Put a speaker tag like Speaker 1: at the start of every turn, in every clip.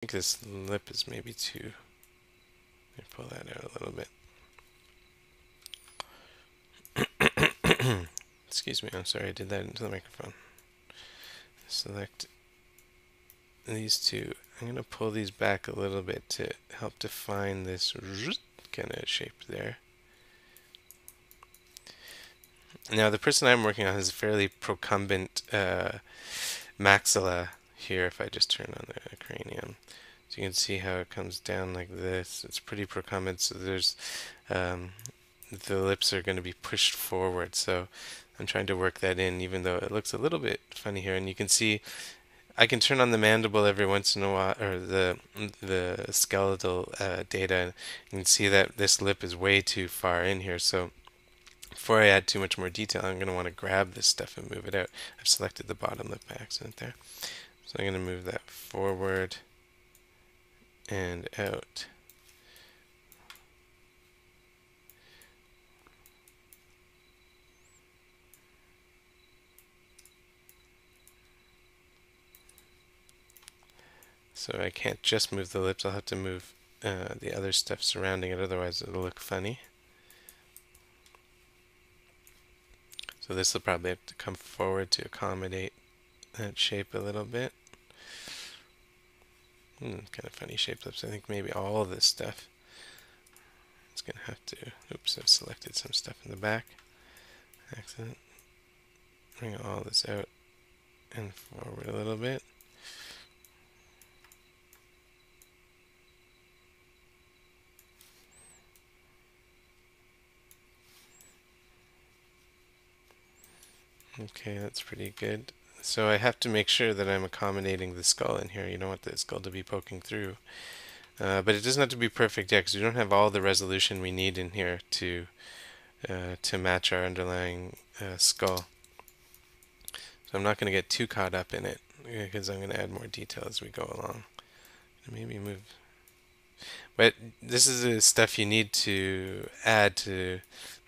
Speaker 1: think this lip is maybe too. Let me pull that out a little bit. Excuse me, I'm sorry, I did that into the microphone. Select these two. I'm going to pull these back a little bit to help define this kind of shape there. Now, the person I'm working on has a fairly procumbent maxilla here. If I just turn on the cranium, so you can see how it comes down like this. It's pretty procumbent, so there's the lips are going to be pushed forward. So I'm trying to work that in, even though it looks a little bit funny here. And you can see I can turn on the mandible every once in a while, or the skeletal data. You can see that this lip is way too far in here. So before I add too much more detail, I'm going to want to grab this stuff and move it out. I've selected the bottom lip by accident there. So I'm going to move that forward and out. So I can't just move the lips, I'll have to move the other stuff surrounding it, otherwise it'll look funny. So this will probably have to come forward to accommodate that shape a little bit. Kind of funny shaped lips. I think maybe all of this stuff is going to have to, oops, I've selected some stuff in the back. Accident. Bring all this out and forward a little bit. Okay, that's pretty good. So I have to make sure that I'm accommodating the skull in here. You don't want the skull to be poking through. But it doesn't have to be perfect yet, because we don't have all the resolution we need in here to match our underlying skull. So I'm not going to get too caught up in it, because I'm going to add more detail as we go along. Maybe move. But this is the stuff you need to add to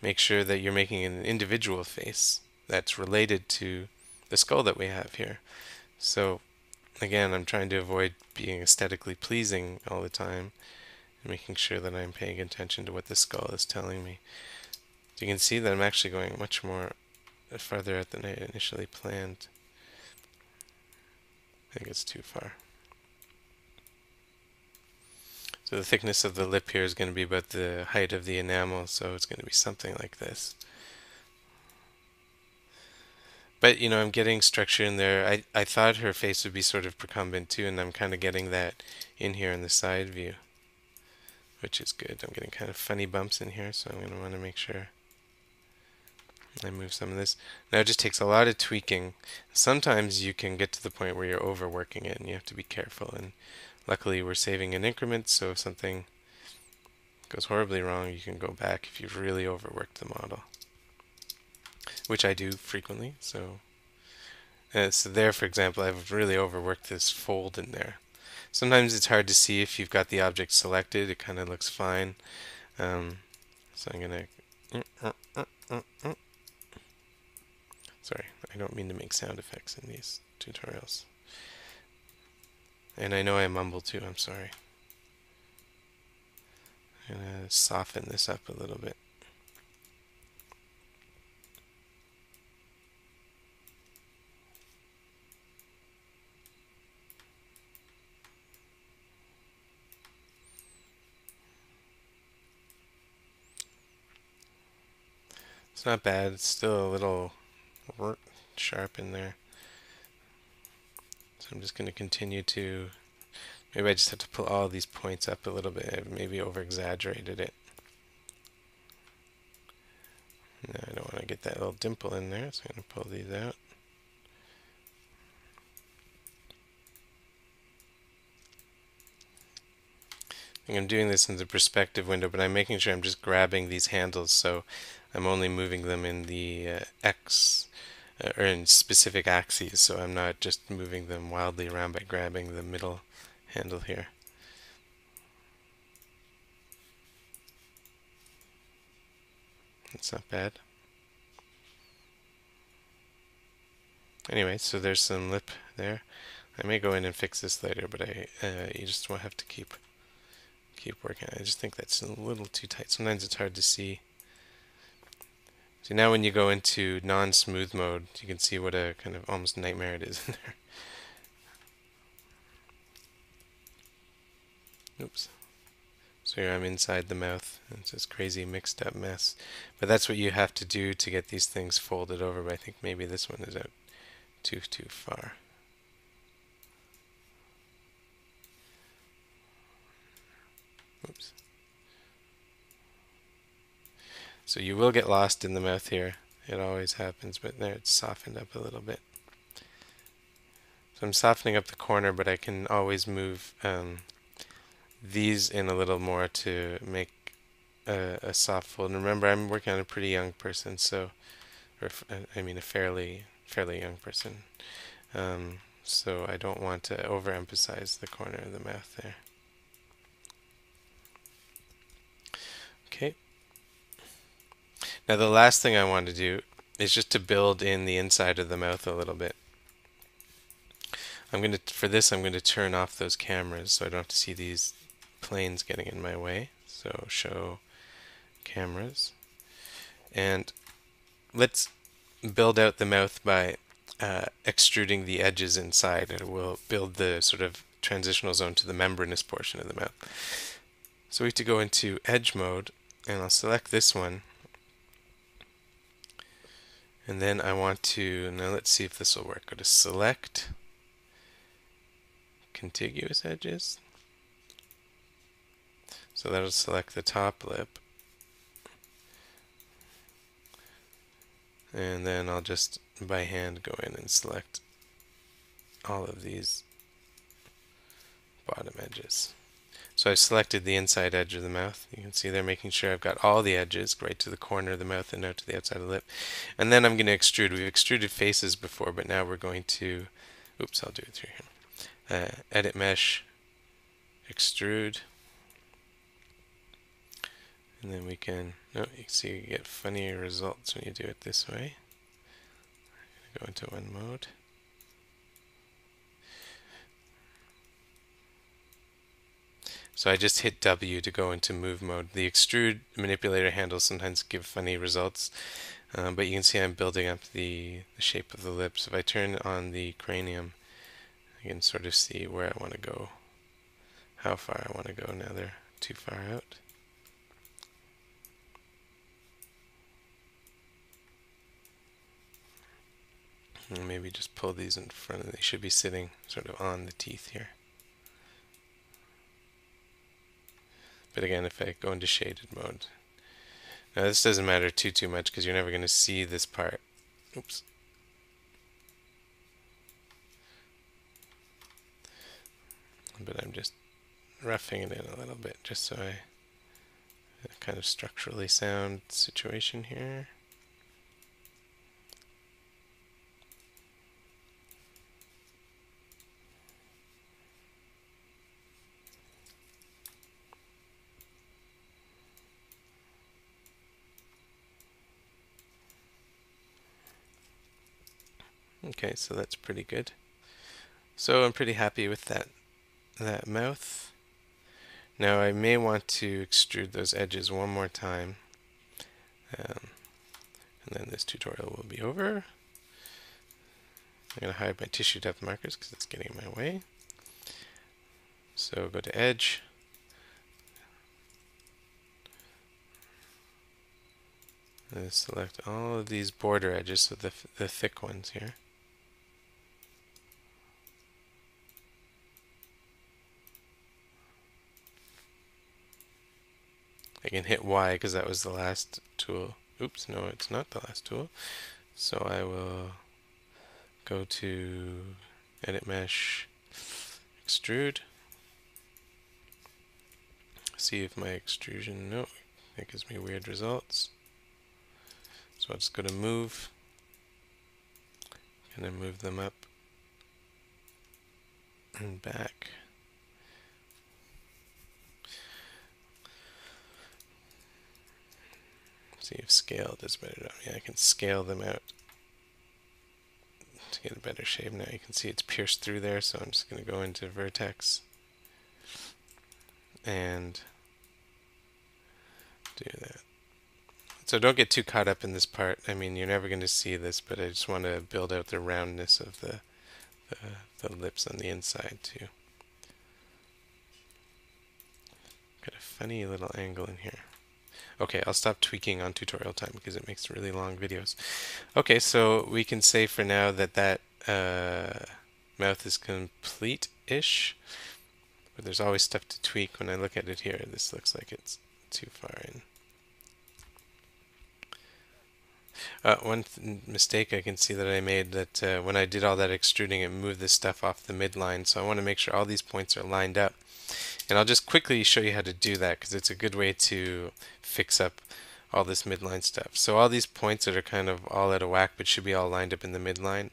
Speaker 1: make sure that you're making an individual face that's related to the skull that we have here. So again, I'm trying to avoid being aesthetically pleasing all the time and making sure that I'm paying attention to what the skull is telling me. So you can see that I'm actually going much more farther out than I initially planned. I think it's too far. So the thickness of the lip here is going to be about the height of the enamel, so it's going to be something like this. But, you know, I'm getting structure in there. I thought her face would be sort of procumbent too, and I'm kind of getting that in here in the side view, which is good. I'm getting kind of funny bumps in here, so I'm going to want to make sure I move some of this. Now it just takes a lot of tweaking. Sometimes you can get to the point where you're overworking it, and you have to be careful. And luckily we're saving in increments, so if something goes horribly wrong, you can go back if you've really overworked the model, which I do frequently. So there, for example, I've really overworked this fold in there. Sometimes it's hard to see if you've got the object selected. It kind of looks fine. So I'm going to... Sorry, I don't mean to make sound effects in these tutorials. And I know I mumble too, I'm sorry. I'm going to soften this up a little bit. It's not bad, it's still a little sharp in there. So I'm just going to continue to, maybe I just have to pull all these points up a little bit. I've maybe over-exaggerated it. No, I don't want to get that little dimple in there, so I'm going to pull these out. I'm doing this in the perspective window, but I'm making sure I'm just grabbing these handles, so I'm only moving them in the X or in specific axes, so I'm not just moving them wildly around by grabbing the middle handle here. That's not bad. Anyway, so there's some lip there. I may go in and fix this later, but you just will have to keep working. I just think that's a little too tight. Sometimes it's hard to see. So now when you go into non-smooth mode, you can see what a kind of almost nightmare it is in there. Oops. So here I'm inside the mouth. It's this crazy mixed up mess. But that's what you have to do to get these things folded over. But I think maybe this one is out too far. Oops. So you will get lost in the mouth here. It always happens, but there it's softened up a little bit. So I'm softening up the corner, but I can always move these in a little more to make a soft fold. And remember, I'm working on a pretty young person, so, or I mean a fairly young person. So I don't want to overemphasize the corner of the mouth there. Okay. Now the last thing I want to do is just to build in the inside of the mouth a little bit. For this, I'm going to turn off those cameras so I don't have to see these planes getting in my way. So show cameras. And let's build out the mouth by extruding the edges inside. It will build the sort of transitional zone to the membranous portion of the mouth. So we have to go into edge mode, and I'll select this one. And then I want to, now let's see if this will work. Go to select, contiguous edges. So that'll select the top lip. And then I'll just by hand go in and select all of these bottom edges. So I've selected the inside edge of the mouth. You can see they're making sure I've got all the edges right to the corner of the mouth and out to the outside of the lip. And then I'm going to extrude. We've extruded faces before, but now we're going to, oops, I'll do it through here. Edit mesh, extrude. And then we can, you see you get funnier results when you do it this way. Go into one mode. So I just hit W to go into move mode. The extrude manipulator handles sometimes give funny results, but you can see I'm building up the shape of the lips. If I turn on the cranium, I can sort of see where I want to go, how far I want to go. Now they're too far out. And maybe just pull these in front of, they should be sitting sort of on the teeth here. But again, if I go into shaded mode, now this doesn't matter too much because you're never going to see this part. Oops. But I'm just roughing it in a little bit just so I kind of structurally sound situation here. Okay, so that's pretty good. So I'm pretty happy with that mouth. Now I may want to extrude those edges one more time. And then this tutorial will be over. I'm going to hide my tissue depth markers because it's getting in my way. So go to edge. And select all of these border edges, so the thick ones here. I can hit Y because that was the last tool. Oops, no, it's not the last tool. So I will go to Edit Mesh, Extrude. See if my extrusion, no, it gives me weird results. So I'll just go to Move, and then move them up and back. See if scale does better. Yeah, I can scale them out to get a better shape now. You can see it's pierced through there, so I'm just going to go into vertex and do that. So don't get too caught up in this part. I mean, you're never going to see this, but I just want to build out the roundness of the lips on the inside too. Got a funny little angle in here. Okay, I'll stop tweaking on tutorial time because it makes really long videos. Okay, so we can say for now that mouth is complete-ish, but there's always stuff to tweak. When I look at it here, this looks like it's too far in. One mistake I can see that I made, that when I did all that extruding, it moved this stuff off the midline, so I want to make sure all these points are lined up. And I'll just quickly show you how to do that because it's a good way to fix up all this midline stuff. So all these points that are kind of all out of whack but should be all lined up in the midline,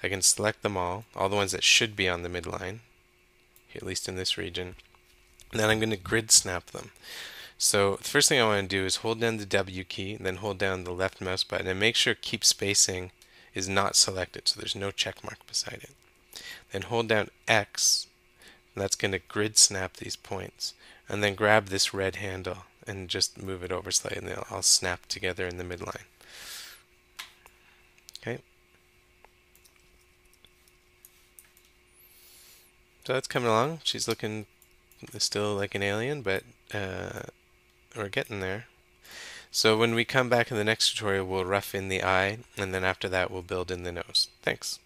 Speaker 1: I can select them all the ones that should be on the midline, at least in this region. And then I'm going to grid snap them. So the first thing I want to do is hold down the W key, and then hold down the left mouse button, and make sure keep spacing is not selected, so there's no check mark beside it. Then hold down X, and that's going to grid snap these points. And then grab this red handle and just move it over slightly, and they'll all snap together in the midline. Okay. So that's coming along. She's looking still like an alien, but we're getting there. So when we come back in the next tutorial, we'll rough in the eye, and then after that we'll build in the nose. Thanks.